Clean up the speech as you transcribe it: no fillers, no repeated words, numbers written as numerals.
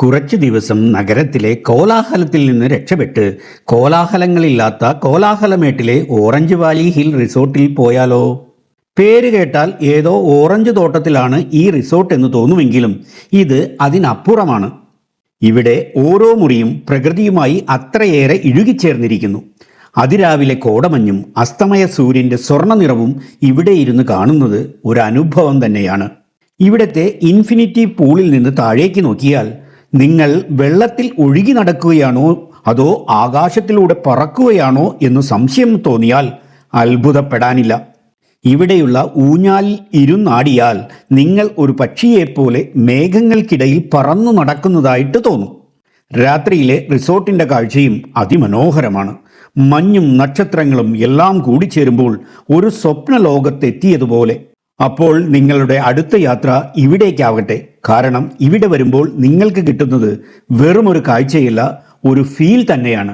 കുറച്ചു ദിവസം നഗരത്തിലെ കോലാഹലത്തിൽ നിന്ന് രക്ഷപ്പെട്ട് കോലാഹലങ്ങളില്ലാത്ത കോലാഹലമേട്ടിലെ ഓറഞ്ച് വാലി ഹിൽ റിസോർട്ടിൽ പോയാലോ? പേര് കേട്ടാൽ ഏതോ ഓറഞ്ച് തോട്ടത്തിലാണ് ഈ റിസോർട്ട് എന്ന് തോന്നുമെങ്കിലും ഇത് അതിനപ്പുറമാണ്. ഇവിടെ ഓരോ മുറിയും പ്രകൃതിയുമായി അത്രയേറെ ഇഴുകിച്ചേർന്നിരിക്കുന്നു. അതിരാവിലെ കോടമഞ്ഞും അസ്തമയ സൂര്യന്റെ സ്വർണ്ണ നിറവും ഇവിടെ ഇരുന്ന് കാണുന്നത് ഒരു അനുഭവം തന്നെയാണ്. ഇവിടത്തെ ഇൻഫിനിറ്റി പൂളിൽ നിന്ന് താഴേക്ക് നോക്കിയാൽ നിങ്ങൾ വെള്ളത്തിൽ ഒഴുകി നടക്കുകയാണോ അതോ ആകാശത്തിലൂടെ പറക്കുകയാണോ എന്ന് സംശയം തോന്നിയാൽ അത്ഭുതപ്പെടാനില്ല. ഇവിടെയുള്ള ഊഞ്ഞാലിൽ ഇരുന്നാടിയാൽ നിങ്ങൾ ഒരു പക്ഷിയെപ്പോലെ മേഘങ്ങൾക്കിടയിൽ പറന്നു നടക്കുന്നതായിട്ട് തോന്നും. രാത്രിയിലെ റിസോർട്ടിന്റെ കാഴ്ചയും അതിമനോഹരമാണ്. മഞ്ഞും നക്ഷത്രങ്ങളും എല്ലാം കൂടിച്ചേരുമ്പോൾ ഒരു സ്വപ്ന ലോകത്തെത്തിയതുപോലെ. അപ്പോൾ നിങ്ങളുടെ അടുത്ത യാത്ര ഇവിടേക്കാവട്ടെ. കാരണം ഇവിടെ വരുമ്പോൾ നിങ്ങൾക്ക് കിട്ടുന്നത് വെറുമൊരു കാഴ്ചയല്ല, ഒരു ഫീൽ തന്നെയാണ്.